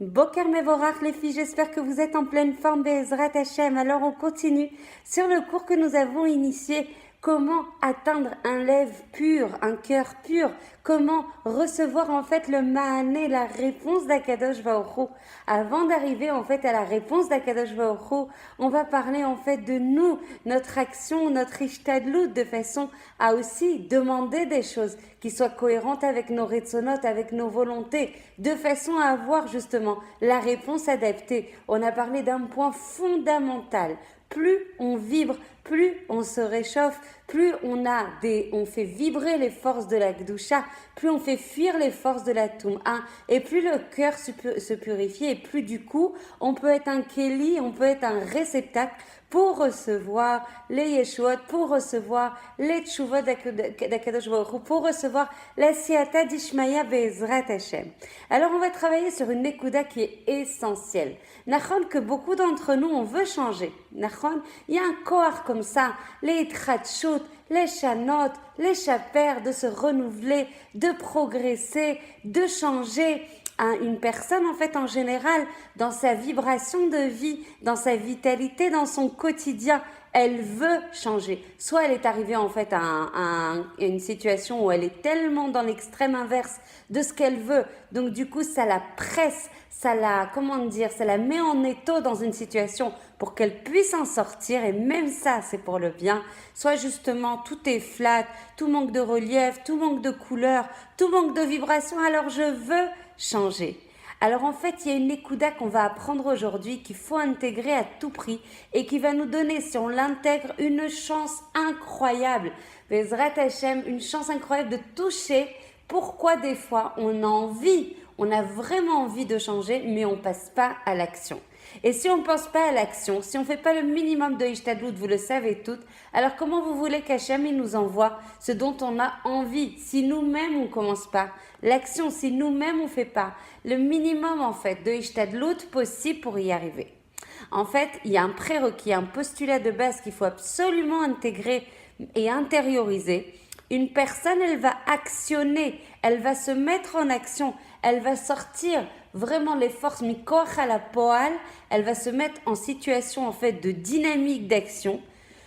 Boker Mevorach les filles, j'espère que vous êtes en pleine forme, Be'ezrat Hashem. Alors on continue sur le cours que nous avons initié. Comment atteindre un lève pur, un cœur pur? Comment recevoir en fait le Mahané, la réponse d'Akadosh Baruch Hu? Avant d'arriver en fait à la réponse d'Akadosh Baruch Hu, on va parler en fait de nous, notre action, notre ishtadlut, de façon à aussi demander des choses qui soient cohérentes avec nos retsonotes, avec nos volontés, de façon à avoir justement la réponse adaptée. On a parlé d'un point fondamental. Plus on vibre, plus on se réchauffe, plus on fait vibrer les forces de la Gdusha, plus on fait fuir les forces de la Toum'a, et plus le cœur se purifie, et plus du coup, on peut être un Kéli, on peut être un réceptacle pour recevoir les Yeshuot, pour recevoir les Tshuvot d'Akadosh Baruch Hu, pour recevoir la Siyata d'Ishmaya Be'ezrat Hashem. Alors on va travailler sur une Nekuda qui est essentielle. Nachon, que beaucoup d'entre nous, on veut changer. Nachon, il y a un koar comme ça, les Itratshut, les Shanot, les Chaper, de se renouveler, de progresser, de changer. Une personne en fait en général, dans sa vibration de vie, dans sa vitalité, dans son quotidien, elle veut changer. Soit elle est arrivée en fait à une situation où elle est tellement dans l'extrême inverse de ce qu'elle veut, donc du coup ça la presse, ça la met en étau dans une situation pour qu'elle puisse en sortir, et même ça c'est pour le bien. Soit justement tout est flat, tout manque de relief, tout manque de couleur, tout manque de vibration, alors je veux changer. Alors en fait, il y a une Nekuda qu'on va apprendre aujourd'hui qu'il faut intégrer à tout prix et qui va nous donner, si on l'intègre, une chance incroyable. Be'ezrat Hashem, une chance incroyable de toucher pourquoi des fois on a envie, on a vraiment envie de changer, mais on ne passe pas à l'action. Et si on ne pense pas à l'action, si on ne fait pas le minimum de Ishtadlut, vous le savez toutes, alors comment vous voulez qu'Hachem nous envoie ce dont on a envie? Si nous-mêmes on ne commence pas l'action, si nous-mêmes on ne fait pas le minimum en fait de Ishtadlut possible pour y arriver. En fait, il y a un prérequis, un postulat de base qu'il faut absolument intégrer et intérioriser. Une personne, elle va actionner, elle va se mettre en action, elle va sortir vraiment les forces mikoach à la poal, elle va se mettre en situation en fait de dynamique d'action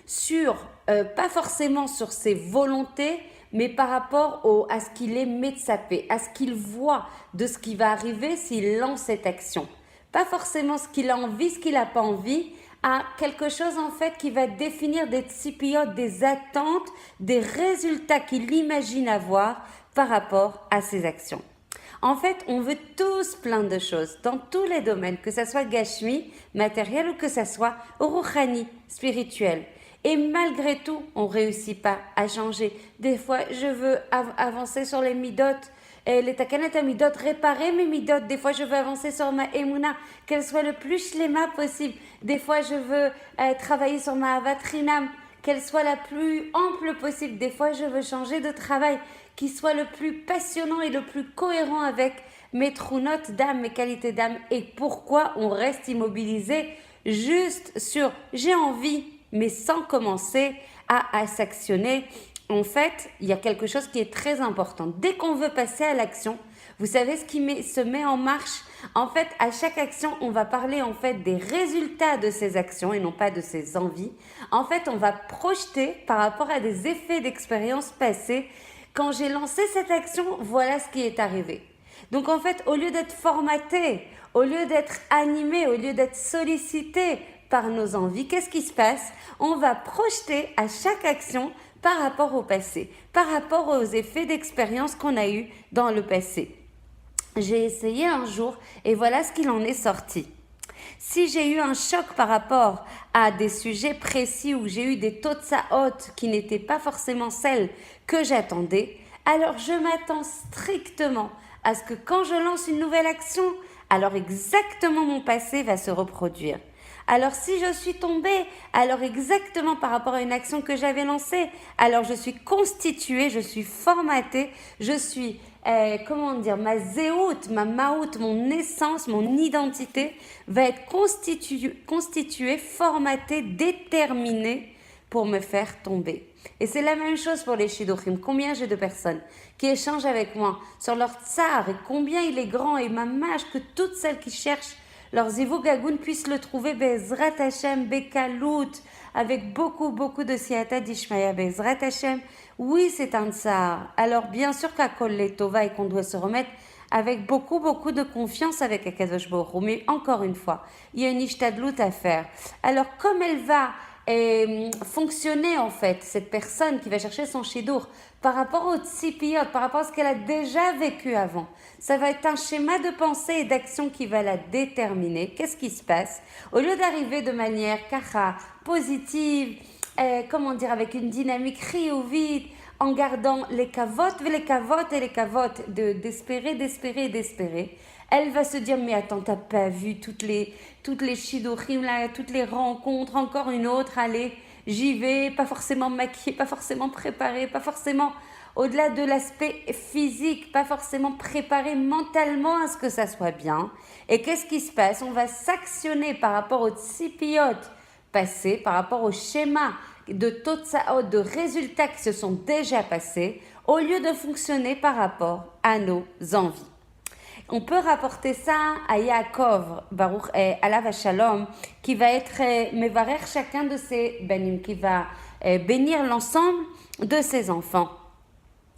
sur, pas forcément sur ses volontés, mais par rapport à ce qu'il est métsapé, à ce qu'il voit de ce qui va arriver s'il lance cette action. Pas forcément ce qu'il a envie, ce qu'il n'a pas envie, à quelque chose en fait qui va définir des tsipiotes, des attentes, des résultats qu'il imagine avoir par rapport à ses actions. En fait, on veut tous plein de choses dans tous les domaines, que ce soit gashmi, matériel, ou que ce soit ruchani, spirituel. Et malgré tout, on ne réussit pas à changer. Des fois, je veux avancer sur les midot, les takanat midot, réparer mes midot. Des fois, je veux avancer sur ma emuna, qu'elle soit le plus shlema possible. Des fois, je veux travailler sur ma avatrinam, qu'elle soit la plus ample possible. Des fois, je veux changer de travail, qui soit le plus passionnant et le plus cohérent avec mes trounotes d'âme, mes qualités d'âme. Et pourquoi on reste immobilisé juste sur j'ai envie, mais sans commencer à s'actionner? En fait, il y a quelque chose qui est très important. Dès qu'on veut passer à l'action, vous savez ce qui se met en marche? En fait, à chaque action, on va parler en fait des résultats de ces actions et non pas de ses envies. En fait, on va projeter par rapport à des effets d'expérience passée. Quand j'ai lancé cette action, voilà ce qui est arrivé. Donc en fait, au lieu d'être formaté, au lieu d'être animé, au lieu d'être sollicité par nos envies, qu'est-ce qui se passe? On va projeter à chaque action par rapport au passé, par rapport aux effets d'expérience qu'on a eus dans le passé. J'ai essayé un jour et voilà ce qu'il en est sorti. Si j'ai eu un choc par rapport à des sujets précis où j'ai eu des totsaot qui n'étaient pas forcément celles que j'attendais, alors je m'attends strictement à ce que quand je lance une nouvelle action, alors exactement mon passé va se reproduire. Alors si je suis tombée, alors exactement par rapport à une action que j'avais lancée, alors je suis constituée, je suis formatée, je suis, ma zéout, ma maout, mon essence, mon identité va être constituée, formatée, déterminée pour me faire tomber. Et c'est la même chose pour les Shidduchim. Combien j'ai de personnes qui échangent avec moi sur leur tsar et combien il est grand et mamash que toutes celles qui cherchent leur zivug agoun puissent le trouver Bezrat Hashem, Bekalout, avec beaucoup de siata d'Ishmaïa Bezrat Hashem. Oui, c'est un tsar. Alors bien sûr qu'à Kol Tova et qu'on doit se remettre avec beaucoup de confiance avec Akadosh Baruch Hu. Mais encore une fois, il y a une ishtadlout à faire. Alors comme elle va fonctionner en fait, cette personne qui va chercher son shidur par rapport au tzipiyot, par rapport à ce qu'elle a déjà vécu avant, ça va être un schéma de pensée et d'action qui va la déterminer. Qu'est-ce qui se passe? Au lieu d'arriver de manière kacha, positive, avec une dynamique riouvide, en gardant les cavotes, d'espérer, elle va se dire, mais attends, t'as pas vu toutes les shidduchim, là, toutes les rencontres, encore une autre, allez, j'y vais, pas forcément maquillée, pas forcément préparée, pas forcément, au-delà de l'aspect physique, pas forcément préparée mentalement à ce que ça soit bien. Et qu'est-ce qui se passe? On va s'actionner par rapport aux tzipiyot passés, par rapport au schéma de totsaot, de résultats qui se sont déjà passés, au lieu de fonctionner par rapport à nos envies. On peut rapporter ça à Yaakov, Baruch Alav Shalom, qui va être mevarer chacun de ses benim, qui va bénir l'ensemble de ses enfants.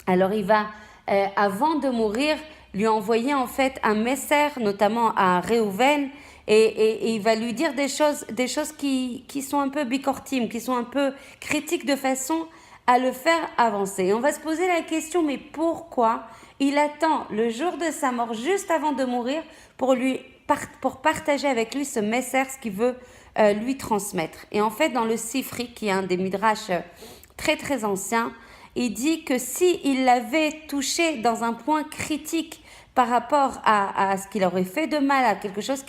Alors il va, avant de mourir, lui envoyer en fait un messer, notamment à Réhouven, et il va lui dire des choses qui sont un peu bikortim, qui sont un peu critiques de façon à le faire avancer. Et on va se poser la question, mais pourquoi il attend le jour de sa mort, juste avant de mourir, pour partager avec lui ce messer, ce qu'il veut lui transmettre. Et en fait, dans le Sifri, qui est un des midrash très anciens, il dit que s'il l'avait touché dans un point critique par rapport à ce qu'il aurait fait de mal, à quelque chose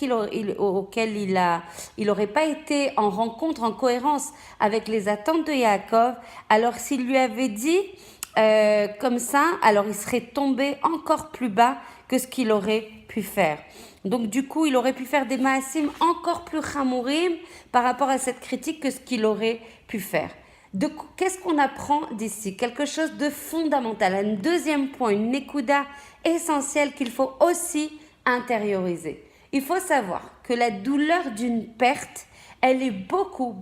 auquel il n'aurait pas été en rencontre, en cohérence avec les attentes de Yaakov, alors s'il lui avait dit comme ça, alors il serait tombé encore plus bas que ce qu'il aurait pu faire. Donc du coup, il aurait pu faire des maasim encore plus chamourim par rapport à cette critique que ce qu'il aurait pu faire. Qu'est-ce qu'on apprend d'ici? Quelque chose de fondamental. Un deuxième point, une nekuda essentielle qu'il faut aussi intérioriser. Il faut savoir que la douleur d'une perte, elle est beaucoup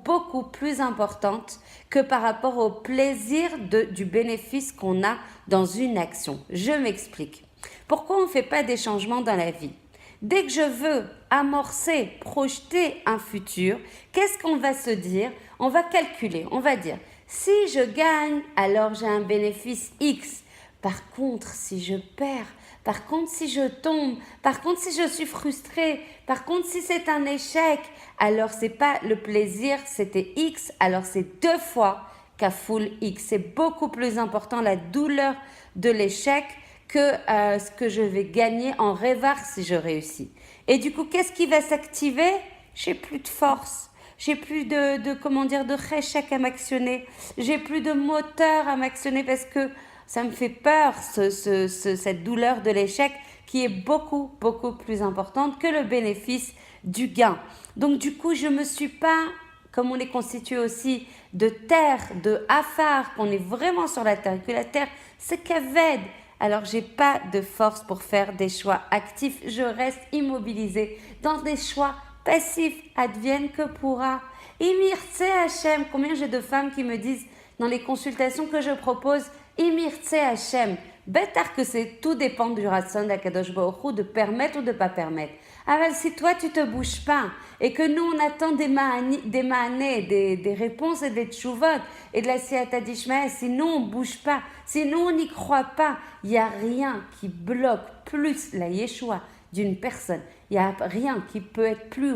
plus importante que par rapport au plaisir du bénéfice qu'on a dans une action. Je m'explique. Pourquoi on ne fait pas des changements dans la vie? Dès que je veux amorcer, projeter un futur, qu'est-ce qu'on va se dire? On va calculer, on va dire, si je gagne, alors j'ai un bénéfice X. Par contre, si je perds, par contre, si je tombe, par contre, si je suis frustrée, par contre, si c'est un échec, alors c'est pas le plaisir, c'était X, alors c'est 2 fois Kafoul X. C'est beaucoup plus important la douleur de l'échec que ce que je vais gagner en rêvard si je réussis. Et du coup, qu'est-ce qui va s'activer? J'ai plus de force. J'ai plus de réchec à m'actionner. J'ai plus de moteur à m'actionner parce que ça me fait peur, cette douleur de l'échec qui est beaucoup plus importante que le bénéfice du gain. Donc du coup, je me suis pas, comme on est constitué aussi de terre, de afar, qu'on est vraiment sur la terre, que la terre c'est kaved. Alors j'ai pas de force pour faire des choix actifs. Je reste immobilisée dans des choix passifs, advienne que pourra. Imirtse Hachem, combien j'ai de femmes qui me disent dans les consultations que je propose, Imirtse Hachem, bêtard que tout dépend du ratson d'Akadosh Baruch Hu, de permettre ou de pas permettre. Alors si toi tu te bouges pas et que nous on attend des maanés, des réponses et des tchouvot et de la siyata d'Ishmael, si nous on bouge pas, si nous on n'y croit pas, il n'y a rien qui bloque plus la Yeshua d'une personne. Il n'y a rien qui peut être plus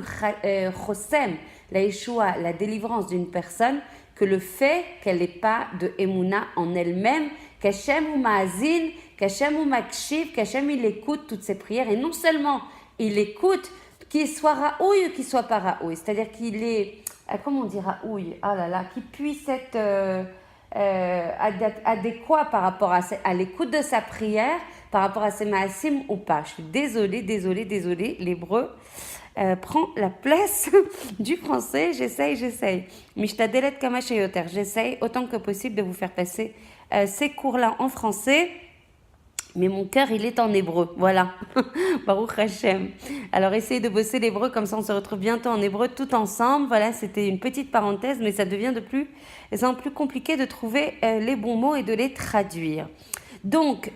chosem, la Yeshua, la délivrance d'une personne, que le fait qu'elle n'ait pas de Emouna en elle-même, qu'Hachem ou Maazin, qu'Hachem ou Makshiv, qu'Hachem il écoute toutes ses prières. Et non seulement il écoute, qu'il soit raouille ou qu'il soit pas raouille. C'est-à-dire qu'il est, comment on dit raouille? Ah là là, qu'il puisse être adéquat par rapport à l'écoute de sa prière, par rapport à ces maasim ou pas. Je suis désolée, l'hébreu prend la place du français. J'essaye. Mishtadelet kama sheyoter. J'essaye autant que possible de vous faire passer ces cours-là en français. Mais mon cœur, il est en hébreu. Voilà. Baruch Hashem. Alors, essayez de bosser l'hébreu, comme ça on se retrouve bientôt en hébreu tout ensemble. Voilà, c'était une petite parenthèse, mais ça devient de plus en plus compliqué de trouver les bons mots et de les traduire. Donc,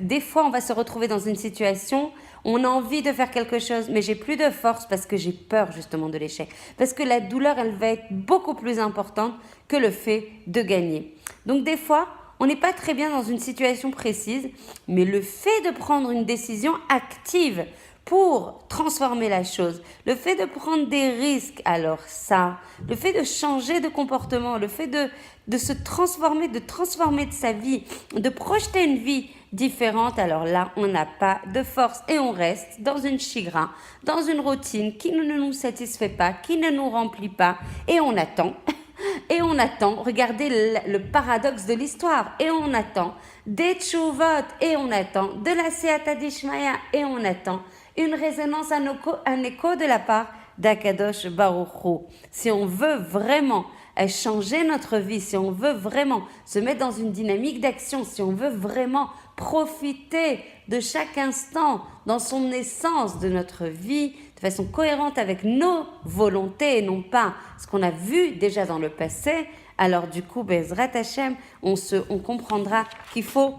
des fois, on va se retrouver dans une situation, on a envie de faire quelque chose, mais j'ai plus de force parce que j'ai peur justement de l'échec. Parce que la douleur, elle va être beaucoup plus importante que le fait de gagner. Donc, des fois, on n'est pas très bien dans une situation précise, mais le fait de prendre une décision active pour transformer la chose, le fait de prendre des risques, alors ça, le fait de changer de comportement, le fait de se transformer, de sa vie, de projeter une vie différente, alors là, on n'a pas de force et on reste dans une chigrin, dans une routine qui ne nous satisfait pas, qui ne nous remplit pas et on attend. Et on attend, regardez le paradoxe de l'histoire, et on attend des tchouvot, et on attend de la Siyata Dishmaya, et on attend une résonance, un écho de la part d'Akadosh Baruch Hu. Si on veut vraiment changer notre vie, si on veut vraiment se mettre dans une dynamique d'action, si on veut vraiment profiter de chaque instant dans son essence de notre vie, de façon cohérente avec nos volontés et non pas ce qu'on a vu déjà dans le passé, alors du coup, Bezrat Hashem, on comprendra qu'il faut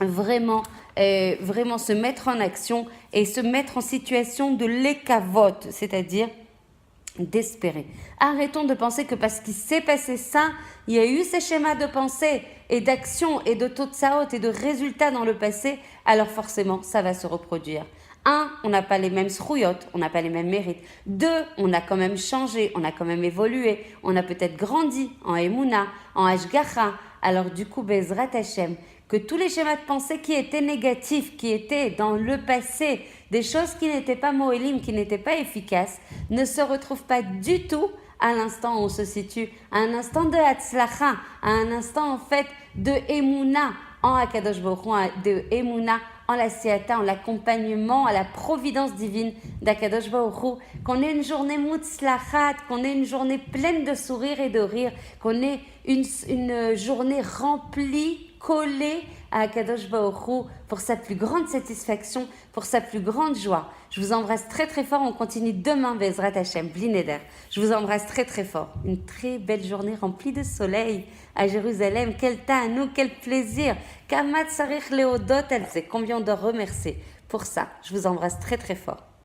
vraiment se mettre en action et se mettre en situation de l'écavote, c'est-à-dire d'espérer. Arrêtons de penser que parce qu'il s'est passé ça, il y a eu ces schémas de pensée et d'action et de totsaot et de résultats dans le passé, alors forcément, ça va se reproduire. 1, on n'a pas les mêmes srouyot, on n'a pas les mêmes mérites. 2, on a quand même changé, on a quand même évolué, on a peut-être grandi en Emouna, en Ashgacha. Alors du coup, Bezrat Hashem, que tous les schémas de pensée qui étaient négatifs, qui étaient dans le passé, des choses qui n'étaient pas moélim, qui n'étaient pas efficaces, ne se retrouvent pas du tout à l'instant où on se situe, à un instant de Hatzlacha, à un instant en fait de Emouna, en Akadosh Baruch Hu, de Emouna, en la Siyata, en l'accompagnement, à la providence divine d'Akadosh Baruch Hu, qu'on ait une journée mutzlachat, qu'on ait une journée pleine de sourires et de rires, qu'on ait une journée remplie, collée à Akadosh Baruch Hu pour sa plus grande satisfaction, pour sa plus grande joie. Je vous embrasse très très fort, on continue demain, Bezrat Hashem, Bli Neder. Je vous embrasse très très fort. Une très belle journée remplie de soleil à Jérusalem. Quel ta'anou, quel plaisir. Kamat sarich leodot, elle sait combien on doit remercier pour ça. Je vous embrasse très très fort.